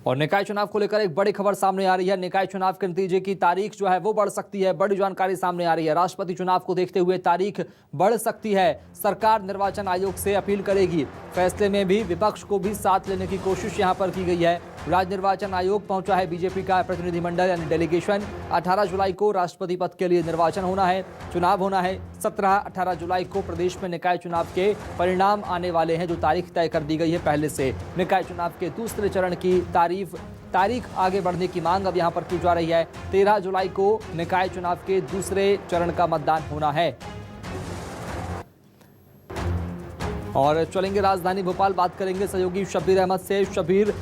और निकाय चुनाव को लेकर एक बड़ी खबर सामने आ रही है। निकाय चुनाव के नतीजे की तारीख जो है वो बढ़ सकती है। बड़ी जानकारी सामने आ रही है। राष्ट्रपति चुनाव को देखते हुए तारीख बढ़ सकती है। सरकार निर्वाचन आयोग से अपील करेगी। फैसले में भी विपक्ष को भी साथ लेने की कोशिश यहां पर की गई है। राज्य निर्वाचन आयोग पहुंचा है बीजेपी का प्रतिनिधिमंडल यानी डेलीगेशन। 18 जुलाई को राष्ट्रपति पद के लिए निर्वाचन होना है, चुनाव होना है। 17-18 जुलाई को प्रदेश में निकाय चुनाव के परिणाम आने वाले हैं, जो तारीख तय कर दी गई है पहले से। निकाय चुनाव के दूसरे चरण की तारीख आगे बढ़ने की मांग अब यहां पर की जा रही है। 13 जुलाई को निकाय चुनाव के दूसरे चरण का मतदान होना है। और चलेंगे राजधानी भोपाल, बात करेंगे सहयोगी शब्बीर अहमद से। शब्बीर,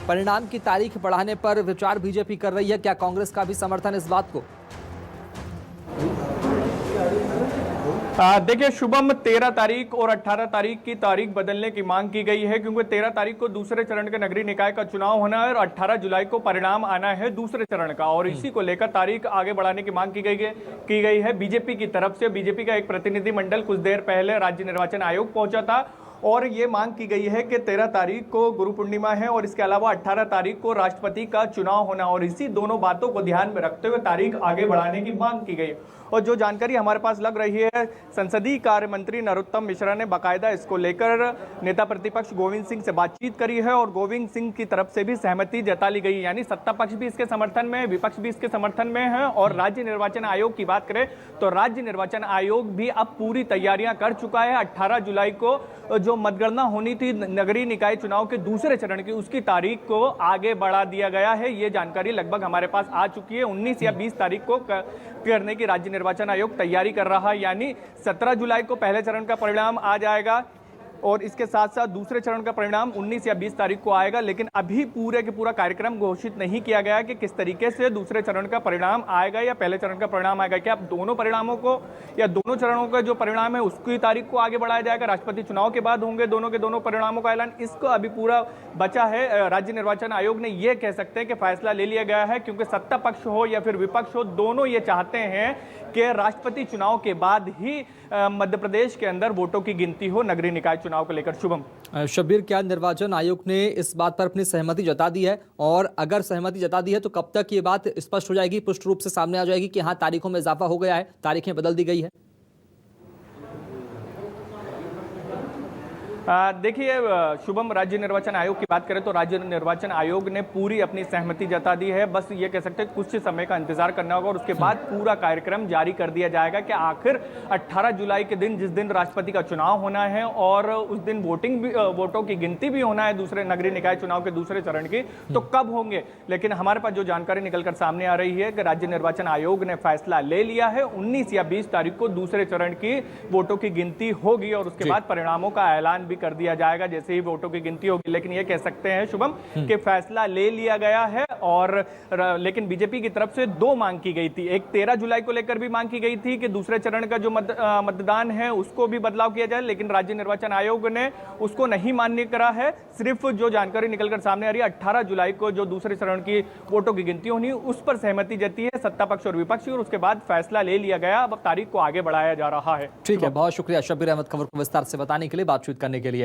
परिणाम की तारीख बढ़ाने पर विचार बीजेपी कर रही है, क्या कांग्रेस का भी समर्थन इस बात को? देखिए शुभम, 13 तारीख और 18 तारीख की तारीख बदलने की मांग की गई है, क्योंकि 13 तारीख को दूसरे चरण के नगरीय निकाय का चुनाव होना है और 18 जुलाई को परिणाम आना है दूसरे चरण का। और इसी को लेकर तारीख आगे बढ़ाने की मांग की गई है बीजेपी की तरफ से। बीजेपी का एक प्रतिनिधिमंडल कुछ देर पहले राज्य निर्वाचन आयोग पहुंचा था और ये मांग की गई है कि 13 तारीख को गुरु पूर्णिमा है और इसके अलावा 18 तारीख को राष्ट्रपति का चुनाव होना, और इसी दोनों बातों को ध्यान में रखते हुए तारीख आगे बढ़ाने की मांग की गई। और जो जानकारी हमारे पास लग रही है, संसदीय कार्य मंत्री नरोत्तम मिश्रा ने बाकायदा इसको लेकर नेता प्रतिपक्ष गोविंद सिंह से बातचीत करी है और गोविंद सिंह की तरफ से भी सहमति जता ली गई, यानी सत्ता पक्ष भी इसके समर्थन में है, विपक्ष भी इसके समर्थन में है। और राज्य निर्वाचन आयोग की बात करें तो राज्य निर्वाचन आयोग भी अब पूरी तैयारियां कर चुका है। 18 जुलाई को जो मतगणना होनी थी नगरीय निकाय चुनाव के दूसरे चरण की, उसकी तारीख को आगे बढ़ा दिया गया है। ये जानकारी लगभग हमारे पास आ चुकी है। 19 या 20 तारीख को करने की राज्य निर्वाचन आयोग तैयारी कर रहा है, यानी 17 जुलाई को पहले चरण का परिणाम आ जाएगा और इसके साथ साथ दूसरे चरण का परिणाम 19 या 20 तारीख को आएगा। लेकिन अभी पूरे के पूरा कार्यक्रम घोषित नहीं किया गया कि किस तरीके से दूसरे चरण का परिणाम आएगा या पहले चरण का परिणाम आएगा। क्या दोनों परिणामों को या दोनों चरणों का जो परिणाम है उसकी तारीख को आगे बढ़ाया जाएगा, राष्ट्रपति चुनाव के बाद होंगे दोनों के दोनों परिणामों का ऐलान, इसको अभी पूरा बचा है। राज्य निर्वाचन आयोग ने यह कह सकते हैं कि फैसला ले लिया गया है, क्योंकि सत्ता पक्ष हो या फिर विपक्ष हो, दोनों ये चाहते हैं कि राष्ट्रपति चुनाव के बाद ही मध्य प्रदेश के अंदर वोटों की गिनती हो नगरीय निकाय चुनाव को लेकर। शुभम, शब्बीर, क्या निर्वाचन आयोग ने इस बात पर अपनी सहमति जता दी है? और अगर सहमति जता दी है तो कब तक ये बात स्पष्ट हो जाएगी, पुष्ट रूप से सामने आ जाएगी कि हाँ तारीखों में इजाफा हो गया है, तारीखें बदल दी गई है? देखिए शुभम, राज्य निर्वाचन आयोग की बात करें तो राज्य निर्वाचन आयोग ने पूरी अपनी सहमति जता दी है। बस ये कह सकते हैं कुछ समय का इंतजार करना होगा और उसके बाद पूरा कार्यक्रम जारी कर दिया जाएगा कि आखिर 18 जुलाई के दिन, जिस दिन राष्ट्रपति का चुनाव होना है और उस दिन वोटों की गिनती भी होना है दूसरे नगरीय निकाय चुनाव के दूसरे चरण की, तो कब होंगे। लेकिन हमारे पास जो जानकारी निकलकर सामने आ रही है कि राज्य निर्वाचन आयोग ने फैसला ले लिया है, 19 या 20 तारीख को दूसरे चरण की वोटों की गिनती होगी और उसके बाद परिणामों का ऐलान भी कर दिया जाएगा जैसे ही वोटों की गिनती होगी। लेकिन यह कह सकते हैं शुभम कि फैसला ले लिया गया है। और लेकिन बीजेपी की तरफ से दो मांग की गई थी। एक 13 जुलाई को लेकर भी मांग की गई थी कि दूसरे चरण का जो मतदान है उसको भी बदलाव किया जाए, लेकिन राज्य निर्वाचन आयोग ने उसको नहीं मान्य करा है। सिर्फ जो जानकारी निकलकर सामने आ रही है, 18 जुलाई को जो दूसरे चरण की वोटों की गिनती होनी, उस पर सहमति जती है सत्ता पक्ष और विपक्ष की, और उसके बाद फैसला ले लिया गया। अब तारीख को आगे बढ़ाया जा रहा है। ठीक है, बहुत शुक्रिया शब्बीर अहमद खबर को विस्तार से बताने के लिए, बातचीत करने के लिए।